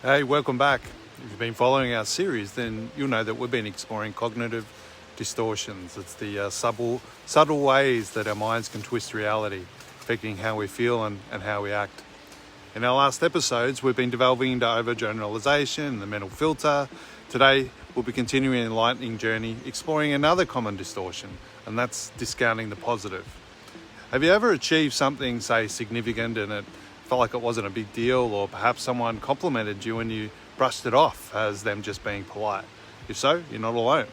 Hey, welcome back. If you've been following our series, then you'll know that we've been exploring cognitive distortions. It's the subtle ways that our minds can twist reality, affecting how we feel and how we act. In our last episodes, we've been delving into overgeneralization, the mental filter. Today, we'll be continuing an enlightening journey, exploring another common distortion, and that's discounting the positive. Have you ever achieved something, say, significant, and it felt like it wasn't a big deal, or perhaps someone complimented you and you brushed it off as them just being polite? If so, you're not alone.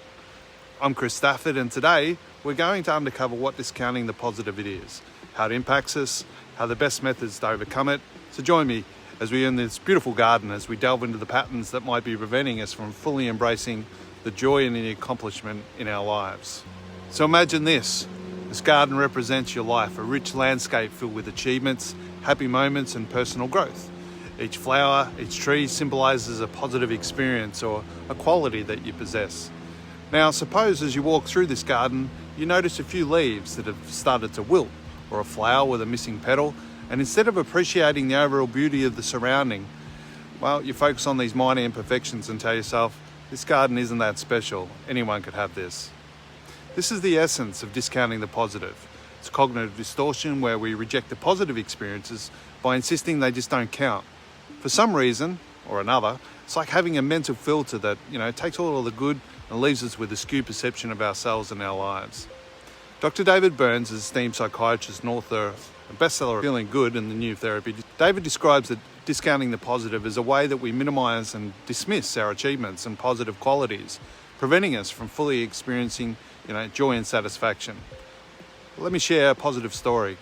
I'm Chris Stafford, and today we're going to uncover what discounting the positive it is, how it impacts us, how the best methods to overcome it. So join me as we in this beautiful garden, as we delve into the patterns that might be preventing us from fully embracing the joy and the accomplishment in our lives. So imagine this. This garden represents your life, a rich landscape filled with achievements, happy moments and personal growth. Each flower, each tree symbolises a positive experience or a quality that you possess. Now suppose as you walk through this garden, you notice a few leaves that have started to wilt, or a flower with a missing petal, and instead of appreciating the overall beauty of the surrounding, well, you focus on these minor imperfections and tell yourself, this garden isn't that special, anyone could have this. This is the essence of discounting the positive. It's cognitive distortion where we reject the positive experiences by insisting they just don't count. For some reason or another, it's like having a mental filter that, takes all of the good and leaves us with a skewed perception of ourselves and our lives. Dr. David Burns is an esteemed psychiatrist and author of a bestseller, Feeling Good and the New Therapy. David describes that discounting the positive as a way that we minimize and dismiss our achievements and positive qualities, preventing us from fully experiencing, joy and satisfaction. Let me share a positive story.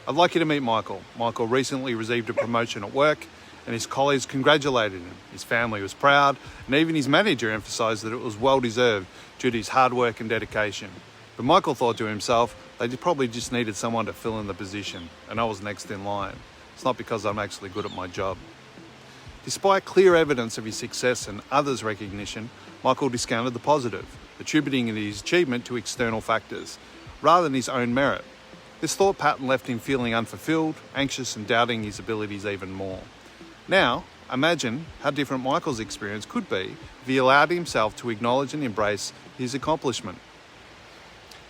I'd like you to meet Michael. Michael recently received a promotion at work and his colleagues congratulated him. His family was proud and even his manager emphasised that it was well deserved due to his hard work and dedication. But Michael thought to himself, they probably just needed someone to fill in the position and I was next in line. It's not because I'm actually good at my job. Despite clear evidence of his success and others' recognition, Michael discounted the positive, attributing his achievement to external factors, rather than his own merit. This thought pattern left him feeling unfulfilled, anxious and doubting his abilities even more. Now, imagine how different Michael's experience could be if he allowed himself to acknowledge and embrace his accomplishment.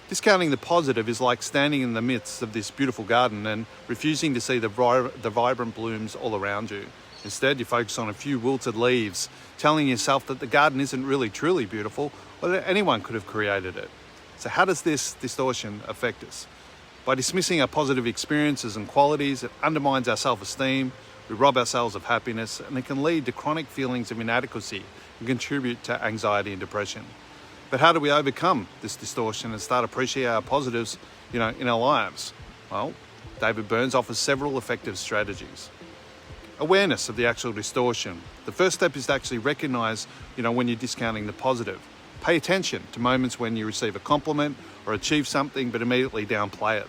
Discounting the positive is like standing in the midst of this beautiful garden and refusing to see the vibrant blooms all around you. Instead, you focus on a few wilted leaves, telling yourself that the garden isn't really truly beautiful, or that anyone could have created it. So how does this distortion affect us? By dismissing our positive experiences and qualities, it undermines our self-esteem, we rob ourselves of happiness, and it can lead to chronic feelings of inadequacy and contribute to anxiety and depression. But how do we overcome this distortion and start appreciating our positives, in our lives? Well, David Burns offers several effective strategies. Awareness of the actual distortion. The first step is to actually recognize, when you're discounting the positive. Pay attention to moments when you receive a compliment or achieve something but immediately downplay it.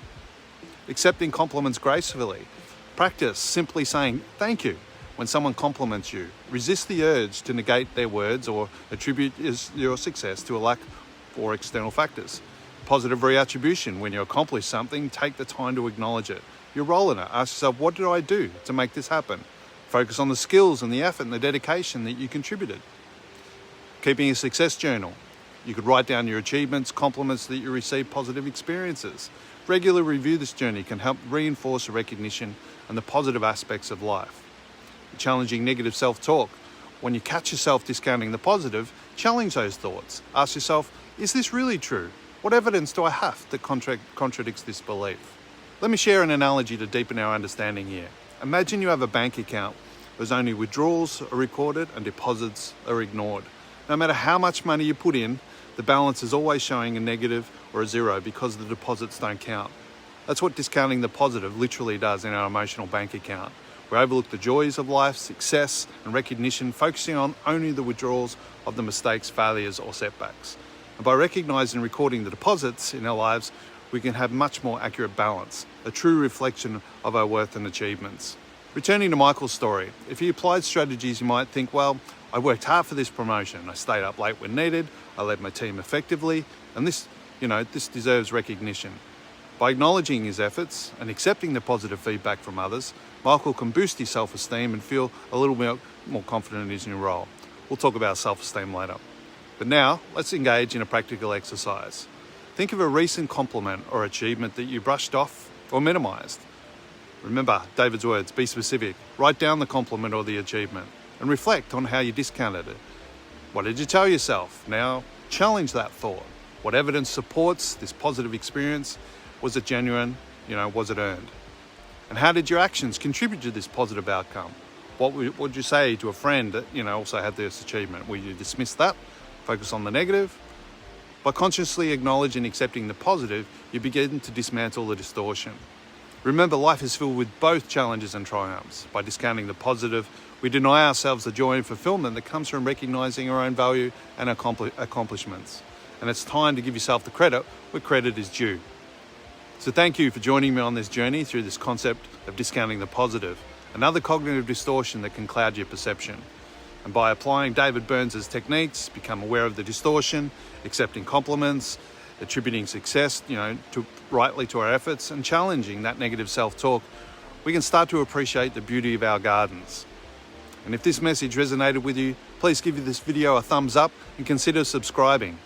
Accepting compliments gracefully. Practice simply saying thank you when someone compliments you. Resist the urge to negate their words or attribute your success to a lack or external factors. Positive reattribution. When you accomplish something, take the time to acknowledge it. Your role in it. Ask yourself, what did I do to make this happen? Focus on the skills and the effort and the dedication that you contributed. Keeping a success journal. You could write down your achievements, compliments that you received, positive experiences. Regular review this journey can help reinforce the recognition and the positive aspects of life. Challenging negative self-talk. When you catch yourself discounting the positive, challenge those thoughts. Ask yourself, is this really true? What evidence do I have that contradicts this belief? Let me share an analogy to deepen our understanding here. Imagine you have a bank account where only withdrawals are recorded and deposits are ignored. No matter how much money you put in, the balance is always showing a negative or a zero because the deposits don't count. That's what discounting the positive literally does in our emotional bank account. We overlook the joys of life, success and recognition, focusing on only the withdrawals of the mistakes, failures or setbacks. And by recognising and recording the deposits in our lives, we can have much more accurate balance, a true reflection of our worth and achievements. Returning to Michael's story, if he applied strategies, you might think, well, I worked hard for this promotion. I stayed up late when needed. I led my team effectively. And this deserves recognition. By acknowledging his efforts and accepting the positive feedback from others, Michael can boost your self-esteem and feel a little bit more confident in his new role. We'll talk about self-esteem later. But now, let's engage in a practical exercise. Think of a recent compliment or achievement that you brushed off or minimized. Remember David's words, be specific. Write down the compliment or the achievement and reflect on how you discounted it. What did you tell yourself? Now, challenge that thought. What evidence supports this positive experience? Was it genuine? Was it earned? And how did your actions contribute to this positive outcome? What would you say to a friend that, also had this achievement? Will you dismiss that? Focus on the negative? By consciously acknowledging and accepting the positive, you begin to dismantle the distortion. Remember, life is filled with both challenges and triumphs. By discounting the positive, we deny ourselves the joy and fulfillment that comes from recognizing our own value and accomplishments. And it's time to give yourself the credit where credit is due. So thank you for joining me on this journey through this concept of discounting the positive, another cognitive distortion that can cloud your perception. And by applying David Burns' techniques, become aware of the distortion, accepting compliments, attributing success, rightly to our efforts, and challenging that negative self-talk, we can start to appreciate the beauty of our gardens. And if this message resonated with you, please give this video a thumbs up and consider subscribing.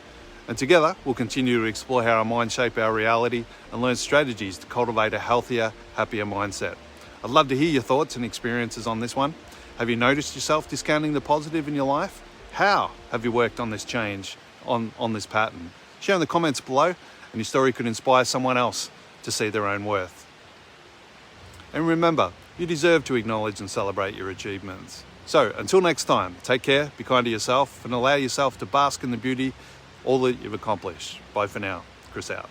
And together, we'll continue to explore how our minds shape our reality and learn strategies to cultivate a healthier, happier mindset. I'd love to hear your thoughts and experiences on this one. Have you noticed yourself discounting the positive in your life? How have you worked on this change, on this pattern? Share in the comments below, and your story could inspire someone else to see their own worth. And remember, you deserve to acknowledge and celebrate your achievements. So until next time, take care, be kind to yourself, and allow yourself to bask in the beauty all that you've accomplished. Bye for now. Chris out.